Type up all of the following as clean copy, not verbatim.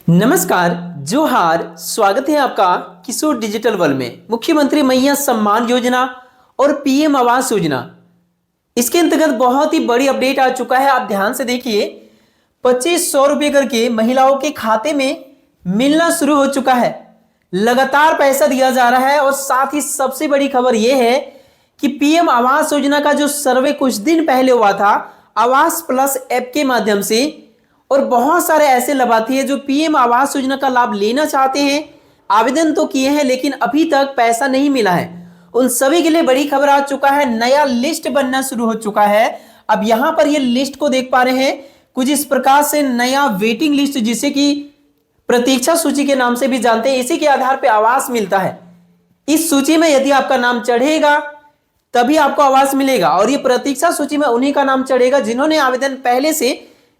नमस्कार, जोहार। स्वागत है आपका किशोर डिजिटल वर्ल्ड में। मुख्यमंत्री मैया सम्मान योजना और पीएम आवास योजना, इसके अंतर्गत बहुत ही बड़ी अपडेट आ चुका है। आप ध्यान से देखिए, 2500 रुपये करके महिलाओं के खाते में मिलना शुरू हो चुका है। लगातार पैसा दिया जा रहा है और साथ ही सबसे बड़ी खबर यह है कि पीएम आवास योजना का जो सर्वे कुछ दिन पहले हुआ था आवास प्लस ऐप के माध्यम से, और बहुत सारे ऐसे लाभार्थी हैं जो पीएम आवास योजना का लाभ लेना चाहते हैं, आवेदन तो किए हैं लेकिन अभी तक पैसा नहीं मिला है। उन सभी के लिए बड़ी खबर आ चुका है, नया लिस्ट बनना शुरू हो चुका है। अब यहां पर ये लिस्ट को देख पा रहे हैं, कुछ इस प्रकार से नया वेटिंग लिस्ट, जिसे कि प्रतीक्षा सूची के नाम से भी जानते हैं, इसी के आधार पर आवास मिलता है। इस सूची में यदि आपका नाम चढ़ेगा तभी आपको आवास मिलेगा, और ये प्रतीक्षा सूची में उन्हीं का नाम चढ़ेगा जिन्होंने आवेदन पहले से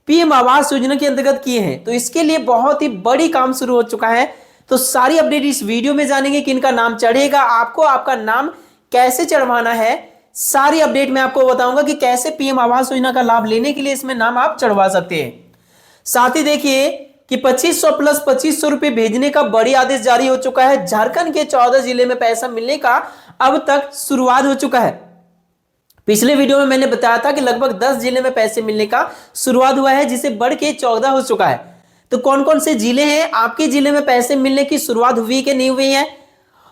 पीएम आवास योजना के अंतर्गत किए हैं। तो इसके लिए बहुत ही बड़ी काम शुरू हो चुका है। तो सारी अपडेट इस वीडियो में जानेंगे कि इनका नाम चढ़ेगा, आपको आपका नाम कैसे चढ़वाना है, सारी अपडेट मैं आपको बताऊंगा कि कैसे पीएम आवास योजना का लाभ लेने के लिए इसमें नाम आप चढ़वा सकते हैं। साथ ही देखिए कि 2500 प्लस 2500 रुपए भेजने का बड़ी आदेश जारी हो चुका है। झारखंड के 14 जिले में पैसा मिलने का अब तक शुरुआत हो चुका है। पिछले वीडियो में मैंने बताया था कि लगभग 10 जिले में पैसे मिलने का शुरुआत हुआ है, जिसे बढ़ के 14 हो चुका है। तो कौन कौन से जिले हैं, आपके जिले में पैसे मिलने की शुरुआत हुई कि नहीं हुई है,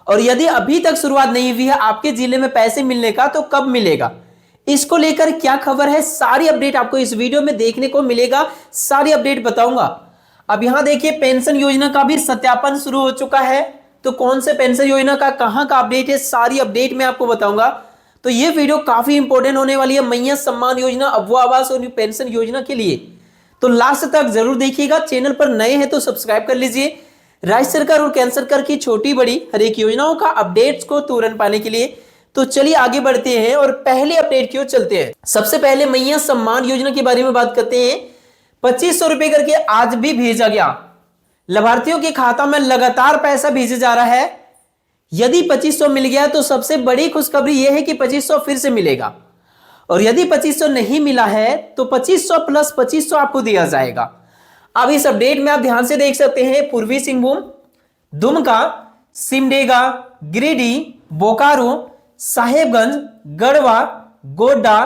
और यदि अभी तक शुरुआत नहीं हुई है आपके जिले में पैसे मिलने का, तो कब मिलेगा, इसको लेकर क्या खबर है, सारी अपडेट आपको इस वीडियो में देखने को मिलेगा। सारी अपडेट बताऊंगा। अब यहां देखिए, पेंशन योजना का भी सत्यापन शुरू हो चुका है। तो कौन से पेंशन योजना का कहां का अपडेट है, सारी अपडेट मैं आपको बताऊंगा। तो ये वीडियो काफी इंपॉर्टेंट होने वाली है मैया सम्मान योजना, अबुआ आवास और पेंशन योजना के लिए। तो लास्ट तक जरूर देखिएगा। चैनल पर नए हैं तो सब्सक्राइब कर लीजिए। राज्य सरकार और केंद्र सरकार की छोटी बड़ी हर एक योजनाओं का अपडेट्स को तुरंत पाने के लिए। तो चलिए आगे बढ़ते हैं और पहले अपडेट की ओर चलते हैं। सबसे पहले मैया सम्मान योजना के बारे में बात करते हैं। 2500 रुपए करके आज भी भेजा गया। लाभार्थियों के खाता में लगातार पैसा भेजा जा रहा है। यदि 2500 मिल गया तो सबसे बड़ी खुशखबरी यह है कि 2500 फिर से मिलेगा, और यदि 2500 नहीं मिला है तो 2500 प्लस 2500 आपको दिया जाएगा। अब इस अपडेट में आप ध्यान से देख सकते हैं, पूर्वी सिंहभूम, दुमका, सिमडेगा, गिरिडीह, बोकारो, साहेबगंज, गढ़वा, गोड्डा,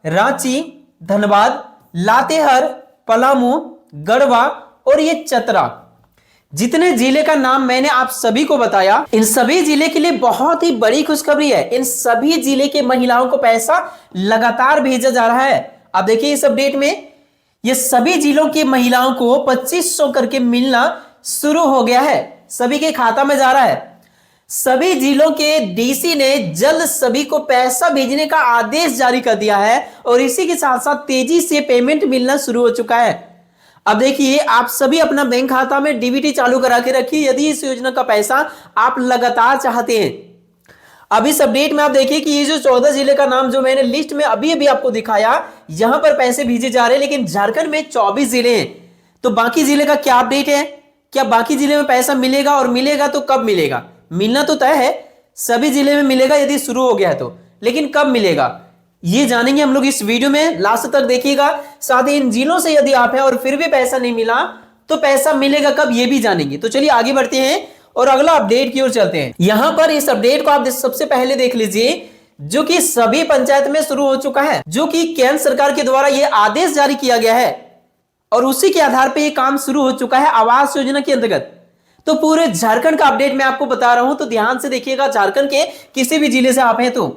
रांची, धनबाद, लातेहार, पलामू, गढ़वा और ये चतरा, जितने जिले का नाम मैंने आप सभी को बताया, इन सभी जिले के लिए बहुत ही बड़ी खुशखबरी है। इन सभी जिले के महिलाओं को पैसा लगातार भेजा जा रहा है। अब देखिए इस अपडेट में ये सभी जिलों की महिलाओं को 2500 करके मिलना शुरू हो गया है, सभी के खाता में जा रहा है। सभी जिलों के डीसी ने जल्द सभी को पैसा भेजने का आदेश जारी कर दिया है, और इसी के साथ साथ तेजी से पेमेंट मिलना शुरू हो चुका है। अब देखिए, आप सभी अपना बैंक खाता में डीबीटी चालू करा के रखिए यदि इस योजना का पैसा आप लगातार चाहते हैं। अब इस अपडेट में आप देखिए कि ये जो 14 जिले का नाम जो मैंने लिस्ट में अभी अभी आपको दिखाया, यहां पर पैसे भेजे जा रहे हैं, लेकिन झारखंड में 24 जिले हैं। तो बाकी जिले का क्या अपडेट है, क्या बाकी जिले में पैसा मिलेगा, और मिलेगा तो कब मिलेगा? मिलना तो तय है, सभी जिले में मिलेगा यदि शुरू हो गया है तो, लेकिन कब मिलेगा ये जानेंगे हम लोग इस वीडियो में। लास्ट तक देखिएगा। साथ ही इन जिलों से यदि आप हैं और फिर भी पैसा नहीं मिला तो पैसा मिलेगा कब, ये भी जानेंगे। तो चलिए आगे बढ़ते हैं और अगला अपडेट की ओर चलते हैं। यहां पर इस अपडेट को आप सबसे पहले देख लीजिए, जो कि सभी पंचायत में शुरू हो चुका है, जो कि केंद्र सरकार के द्वारा यह आदेश जारी किया गया है, और उसी के आधार पर यह काम शुरू हो चुका है आवास योजना के अंतर्गत। तो पूरे झारखंड का अपडेट मैं आपको बता रहा हूं, तो ध्यान से देखिएगा। झारखंड के किसी भी जिले से आप हैं तो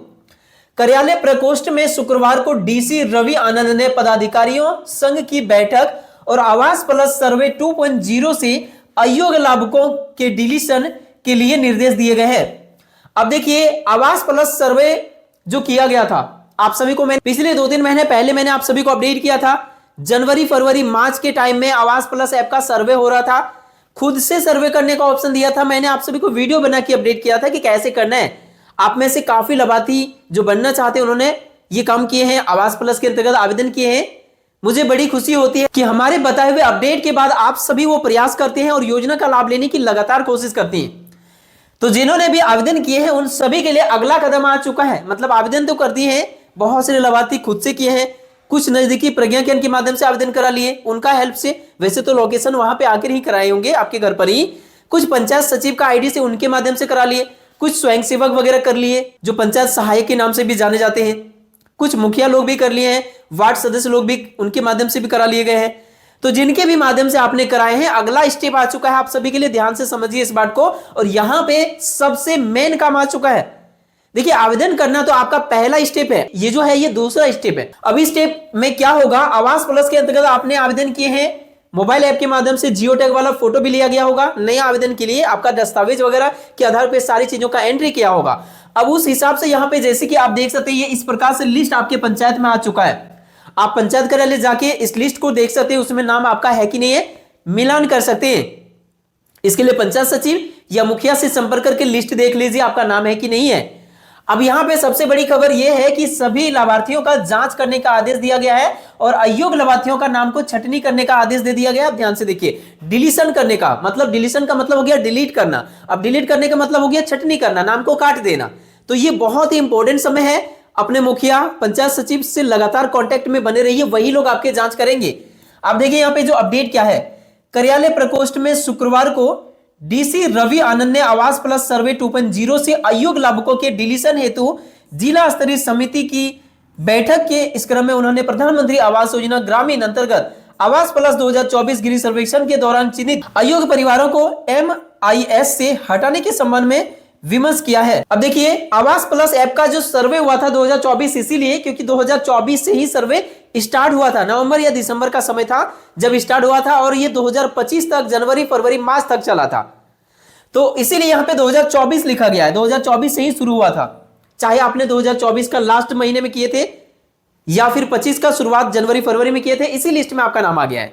कार्यालय प्रकोष्ठ में शुक्रवार को डीसी रवि आनंद ने पदाधिकारियों संघ की बैठक और आवास प्लस सर्वे 2.0 से अयोग्य लाभुकों के डिलीशन के लिए निर्देश दिए गए हैं। अब देखिए, आवास प्लस सर्वे जो किया गया था, आप सभी को मैं पिछले 2-3 महीने पहले मैंने आप सभी को अपडेट किया था। जनवरी, फरवरी, मार्च के टाइम में आवास प्लस ऐप का सर्वे हो रहा था। खुद से सर्वे करने का ऑप्शन दिया था। मैंने आप सभी को वीडियो बना के अपडेट किया था कि कैसे करना है। आप में से काफी लाभार्थी जो बनना चाहते हैं उन्होंने ये काम किए हैं, आवास प्लस के अंतर्गत आवेदन किए हैं। मुझे बड़ी खुशी होती है कि हमारे बताए हुए अपडेट के बाद आप सभी वो प्रयास करते हैं और योजना का लाभ लेने की लगातार कोशिश करते हैं। तो जिन्होंने भी आवेदन किए हैं उन सभी के लिए अगला कदम आ चुका है। मतलब आवेदन तो कर दिए हैं, बहुत सारे लाभार्थी खुद से किए हैं, कुछ नजदीकी प्रज्ञा केंद्र के माध्यम से आवेदन करा लिए उनका हेल्प से, वैसे तो लोकेशन वहां पे आकर ही कराए होंगे आपके घर पर ही। कुछ पंचायत सचिव का आईडी से उनके माध्यम से करा लिए, कुछ स्वयंसेवक वगैरह कर लिए जो पंचायत सहायक के नाम से भी जाने जाते हैं, कुछ मुखिया लोग भी कर लिए हैं, वार्ड सदस्य लोग भी उनके माध्यम से भी करा लिए गए हैं। तो जिनके भी माध्यम से आपने कराए हैं, अगला स्टेप आ चुका है आप सभी के लिए, ध्यान से समझिए इस बात को। और यहां पे सबसे मेन काम आ चुका है। देखिए, आवेदन करना तो आपका पहला स्टेप है, ये जो है ये दूसरा स्टेप है। अभी स्टेप में क्या होगा, आवास प्लस के अंतर्गत आपने आवेदन किए हैं, मोबाइल ऐप के माध्यम से जियो टैग वाला फोटो भी लिया गया होगा, नए आवेदन के लिए आपका दस्तावेज वगैरह के आधार पर सारी चीजों का एंट्री किया होगा। अब उस हिसाब से यहां पे जैसे कि आप देख सकते हैं, ये इस प्रकार से लिस्ट आपके पंचायत में आ चुका है। आप पंचायत कार्यालय जाके इस लिस्ट को देख सकते हैं, उसमें नाम आपका है कि नहीं है, मिलान कर सकते हैं। इसके लिए पंचायत सचिव या मुखिया से संपर्क करके लिस्ट देख लीजिए आपका नाम है कि नहीं है। अब यहां पे सबसे बड़ी खबर यह है कि सभी लाभार्थियों का जांच करने का आदेश दिया गया है और अयोग्य लाभार्थियों का नाम को छटनी करने का आदेश दे दिया गया है। अब ध्यान से देखिए, डिलीशन करने का मतलब, डिलीशन का मतलब हो गया डिलीट करना, अब डिलीट करने का मतलब हो गया छटनी करना, नाम को काट देना। तो ये बहुत ही इंपॉर्टेंट समय है, अपने मुखिया पंचायत सचिव से लगातार कांटेक्ट में बने रहिए, वही लोग आपके जांच करेंगे। आप देखिए यहां पे जो अपडेट क्या है, कार्यालय प्रकोष्ठ में शुक्रवार को डीसी रवि आनंद ने आवास प्लस सर्वे 2.0 से अयोग्य लाभुकों के डिलीशन हेतु जिला स्तरीय समिति की बैठक के इस क्रम में उन्होंने प्रधानमंत्री आवास योजना ग्रामीण अंतर्गत आवास प्लस 2024 गृह सर्वेक्षण के दौरान चिन्हित अयोग्य परिवारों को MIS से हटाने के संबंध में विमर्श किया है। अब देखिए, आवास प्लस ऐप का जो सर्वे हुआ था 2024 इसीलिए क्योंकि 2024 से ही सर्वे स्टार्ट हुआ था, नवंबर या दिसंबर का समय था जब स्टार्ट हुआ था, और ये 2025 तक जनवरी फरवरी मार्च तक चला था। तो इसीलिए यहां पे 2024 लिखा गया है, 2024 से ही शुरू हुआ था, चाहे आपने 2024 का लास्ट महीने में किए थे या फिर 25 का शुरुआत जनवरी फरवरी में किए थे, इसी लिस्ट में आपका नाम आ गया है।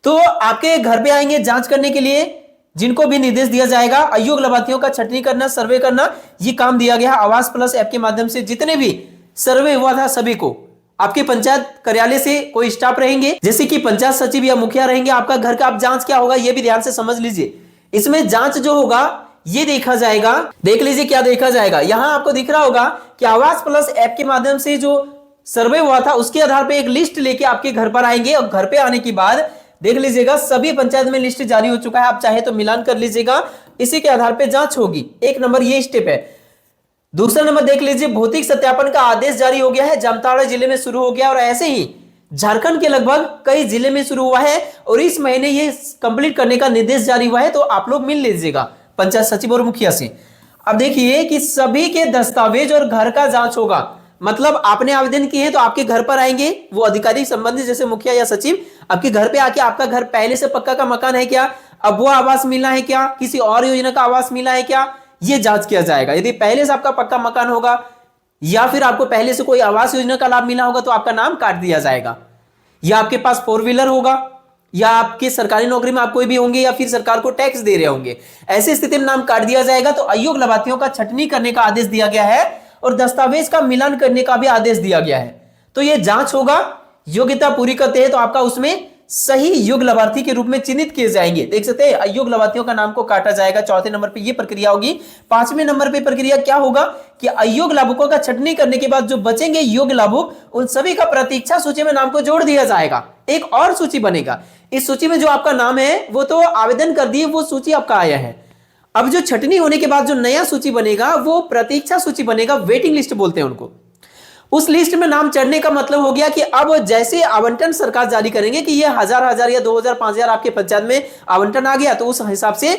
तो आपके घर पे आएंगे जांच करने के लिए, जिनको भी निर्देश दिया जाएगा अयोग्य लाभार्थियों का छटनी करना, सर्वे करना, ये काम दिया गया है आवास प्लस ऐप के माध्यम से। जितने भी सर्वे हुआ था सभी को आपके पंचायत कार्यालय से कोई स्टाफ रहेंगे, जैसे कि पंचायत सचिव या मुखिया रहेंगे, आपका घर का आप जांच क्या होगा ये भी ध्यान से समझ लीजिए। इसमें जांच जो होगा ये देखा जाएगा, देख लीजिए क्या देखा जाएगा। यहां आपको दिख रहा होगा कि आवास प्लस ऐप के माध्यम से जो सर्वे हुआ था उसके आधार पर एक लिस्ट लेके आपके घर पर आएंगे, और घर पे आने के बाद देख लीजिएगा सभी पंचायत में लिस्ट जारी हो चुका है, आप चाहे तो मिलान कर लीजिएगा, इसी के आधार पे जांच होगी। एक नंबर ये स्टेप है। दूसरा नंबर देख लीजिए, भौतिक सत्यापन का आदेश जारी हो गया है, जामताड़ा जिले में शुरू हो गया और ऐसे ही झारखंड के लगभग कई जिले में शुरू हुआ है, और इस महीने ये कंप्लीट करने का निर्देश जारी हुआ है। तो आप लोग मिल लीजिएगा पंचायत सचिव और मुखिया से। अब देखिए कि सभी के दस्तावेज और घर का जांच होगा, मतलब आपने आवेदन किए हैं तो आपके घर पर आएंगे वो अधिकारी संबंधित जैसे मुखिया या सचिव, आपके घर पे आके आपका घर पहले से पक्का का मकान है क्या, अब वो आवास मिला है क्या, किसी और योजना का आवास मिला है क्या, ये जांच किया जाएगा। यदि पहले से आपका पक्का मकान होगा या फिर आपको पहले से कोई आवास योजना का लाभ मिला होगा तो आपका नाम काट दिया जाएगा, या आपके पास 4 व्हीलर होगा, या आपके सरकारी नौकरी में आप कोई भी होंगे, या फिर सरकार को टैक्स दे रहे होंगे, ऐसी स्थिति में नाम काट दिया जाएगा। तो अयोग्य लाभार्थियों का छटनी करने का आदेश दिया गया है और दस्तावेज का मिलान करने का भी आदेश दिया गया है। तो यह जांच होगा, योग्यता पूरी करते हैं तो आपका उसमें सही योग्य लाभार्थी के रूप में चिन्हित किए जाएंगे। देख सकते हैं अयोग्य लाभार्थियों का नाम को काटा जाएगा। चौथे नंबर पे ये प्रक्रिया होगी। पांचवें नंबर पे प्रक्रिया क्या होगा कि अयोग्य लाभुकों का छटनी करने के बाद जो बचेंगे योग्य लाभुक, उन सभी का प्रतीक्षा सूची में नाम को जोड़ दिया जाएगा। एक और सूची बनेगा, इस सूची में जो आपका नाम है वो तो आवेदन कर दिए, वो सूची आपका आया है। अब जो छटनी होने के बाद जो नया सूची बनेगा वो प्रतीक्षा सूची बनेगा, वेटिंग लिस्ट बोलते हैं उनको। उस लिस्ट में नाम चढ़ने का मतलब हो गया कि अब जैसे आवंटन सरकार जारी करेंगे कि ये 1000 या 2000 5000 आपके पंचायत में आवंटन आ गया, तो उस हिसाब से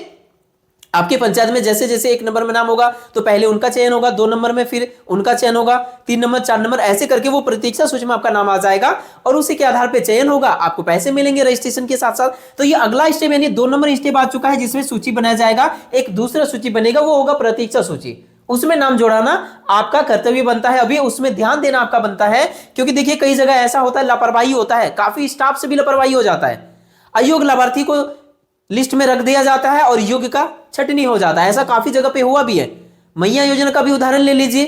आपके पंचायत में जैसे जैसे 1 नंबर में नाम होगा तो पहले उनका चयन होगा, 2 नंबर में फिर उनका चयन होगा, 3 नंबर 4 नंबर ऐसे करके वो प्रतीक्षा सूची में आपका नाम आ जाएगा और उसी के आधार पे चयन होगा, आपको पैसे मिलेंगे रजिस्ट्रेशन के साथ साथ। तो ये अगला स्टेप यानी 2 नंबर स्टेप आ चुका है जिसमें सूची बनाया जाएगा। एक दूसरा सूची बनेगा वो होगा प्रतीक्षा सूची, उसमें नाम जोड़ाना आपका कर्तव्य बनता है। अभी उसमें ध्यान देना आपका बनता है, क्योंकि देखिए कई जगह ऐसा होता है लापरवाही होता है, काफी स्टाफ से भी लापरवाही हो जाता है। अयोग्य लाभार्थी को लिस्ट में रख दिया जाता है और योग्य का छटनी हो जाता है, ऐसा काफी जगह पे हुआ भी है। मैया योजना का भी उदाहरण ले लीजिए,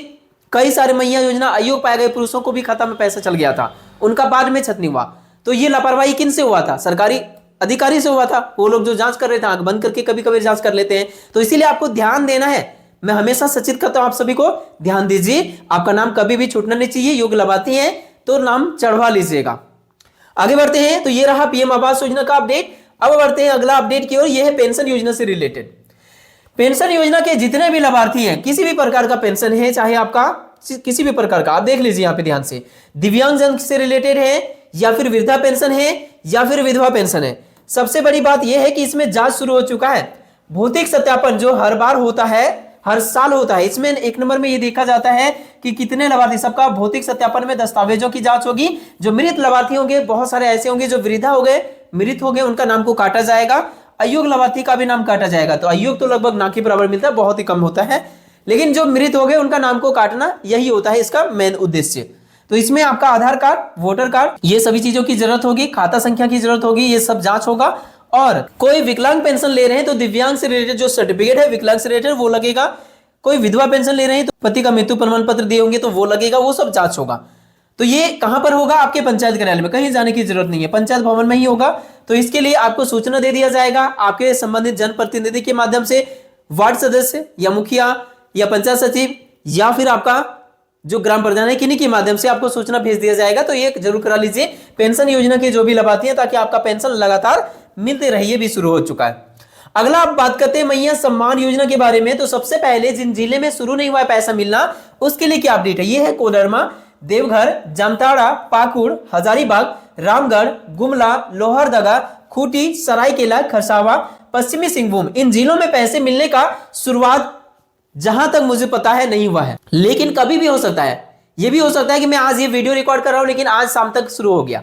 कई सारे मैया योजना अयोग्य पाए गए पुरुषों को भी खाता में पैसा चल गया था, उनका बाद में छटनी हुआ। तो ये लापरवाही किन से हुआ था? सरकारी अधिकारी से हुआ था। वो लोग जो जांच कर रहे थे आंख बंद करके कभी कभी जांच कर लेते हैं। तो इसीलिए आपको ध्यान देना है, मैं हमेशा सचेत करता हूं आप सभी को, ध्यान दीजिए, आपका नाम कभी भी छूटना नहीं चाहिए। योग्य लाभार्थी हैं, तो नाम चढ़वा लीजिएगा। आगे बढ़ते हैं, तो ये रहा पीएम आवास योजना का अपडेट। अब बढ़ते हैं अगला अपडेट की ओर, यह है पेंशन योजना से रिलेटेड। पेंशन योजना के जितने भी लाभार्थी हैं, किसी भी प्रकार का पेंशन है, चाहे आपका किसी भी प्रकार का, आप देख लीजिए यहां पे ध्यान से, दिव्यांगजन से रिलेटेड है या फिर वृद्धा पेंशन है या फिर विधवा पेंशन है। सबसे बड़ी बात यह है कि इसमें जांच शुरू हो चुका है। भौतिक सत्यापन जो हर बार होता है, हर साल होता है, इसमें एक नंबर में यह देखा जाता है कि कितने लाभार्थी, सबका भौतिक सत्यापन में दस्तावेजों की जांच होगी। जो मृत लाभार्थी होंगे, बहुत सारे ऐसे होंगे जो वृद्धा हो गए, मृत हो गए, उनका नाम को काटा जाएगा। अयोग्य लाभार्थी का भी नाम काटा जाएगा। तो अयोग्य तो लगभग ना के बराबर मिलता है, बहुत ही कम होता है, लेकिन जो मृत हो गए उनका नाम को काटना, यही होता है इसका मेन उद्देश्य। तो इसमें आपका आधार कार्ड, वोटर कार्ड, ये सभी चीजों की जरूरत होगी, खाता संख्या की जरूरत होगी, ये सब जांच होगा। और कोई विकलांग पेंशन ले रहे हैं तो दिव्यांग से रिलेटेड जो सर्टिफिकेट है विकलांग से रिलेटेड वो लगेगा। कोई विधवा पेंशन ले रहे हैं तो पति का मृत्यु प्रमाण पत्र दिए होंगे तो वो लगेगा, वो सब जांच होगा। तो ये कहां पर होगा? आपके पंचायत कार्यालय में, कहीं जाने की जरूरत नहीं है, पंचायत भवन में ही होगा। तो इसके लिए आपको सूचना दे दिया जाएगा आपके संबंधित जनप्रतिनिधि के माध्यम से, वार्ड सदस्य या मुखिया या पंचायत सचिव या फिर आपका जो ग्राम प्रधान है, किन्हीं के माध्यम से आपको सूचना भेज दिया जाएगा। तो ये जरूर करा लीजिए पेंशन योजना के जो भी लाभार्थी हैं, ताकि आपका पेंशन लगातार मिलते रहे। ये भी शुरू हो चुका है। अगला आप बात करते हैं मैया सम्मान योजना के बारे में। तो सबसे पहले जिन जिले में शुरू नहीं हुआ है पैसा मिलना, उसके लिए क्या अपडेट है? ये है कोडरमा, देवघर, जामताड़ा, पाकुड़, हजारीबाग, रामगढ़, गुमला, लोहरदगा, खूंटी, सरायकेला, खरसावा, पश्चिमी सिंहभूम, इन जिलों में पैसे मिलने का शुरुआत जहां तक मुझे पता है नहीं हुआ है, लेकिन कभी भी हो सकता है। यह भी हो सकता है कि मैं आज ये वीडियो रिकॉर्ड कर रहा हूं लेकिन आज शाम तक शुरू हो गया।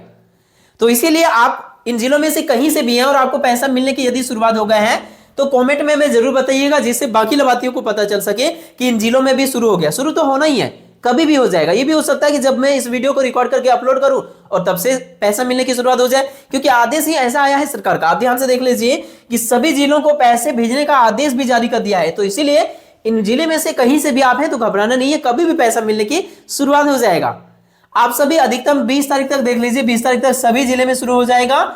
तो इसीलिए आप इन जिलों में से कहीं से भी हैं और आपको पैसा मिलने की यदि शुरुआत हो गया है तो कमेंट में हमें जरूर बताइएगा, जिससे बाकी लाभार्थियों को पता चल सके कि इन जिलों में भी शुरू हो गया। शुरू तो होना ही है, कभी भी हो जाएगा। ये भी हो सकता है कि जब मैं इस वीडियो को रिकॉर्ड करके अपलोड करूं और तब से पैसा मिलने की शुरुआत हो जाए, क्योंकि आदेश ही ऐसा आया है सरकार का। आप ध्यान से देख लीजिए कि सभी जिलों को पैसे भेजने का आदेश भी जारी कर दिया है। तो इसीलिए इन जिले में से कहीं से भी आप हैं तो घबराना नहीं है, कभी भी पैसा मिलने की शुरुआत हो जाएगा। आप सभी अधिकतम 20 तारीख तक देख लीजिए, 20 तारीख तक सभी जिले में शुरू हो जाएगा।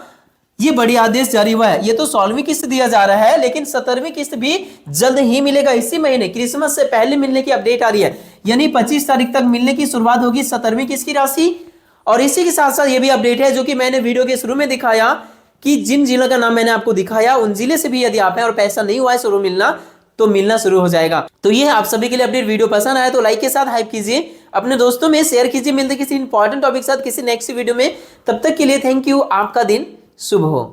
ये बड़ी आदेश जारी हुआ है। ये तो 16वीं किस्त दिया जा रहा है, लेकिन 17वीं किस्त भी जल्द ही मिलेगा। इसी महीने क्रिसमस से पहले मिलने की अपडेट आ रही है, यानी 25 तारीख तक मिलने की शुरुआत होगी 17वीं किस्त की राशि। और इसी के साथ साथ ये भी अपडेट है जो कि मैंने वीडियो के शुरू में दिखाया कि जिन जिलों का नाम मैंने आपको दिखाया उन जिले से भी यदि आप हैं और पैसा नहीं हुआ है शुरू मिलना, तो मिलना शुरू हो जाएगा। तो ये आप सभी के लिए अपडेट। वीडियो पसंद आया तो लाइक के साथ हाइप कीजिए, अपने दोस्तों में शेयर कीजिए। मिलते किसी इंपॉर्टेंट टॉपिक के साथ किसी नेक्स्ट वीडियो में, तब तक के लिए थैंक यू। आपका दिन शुभ हो।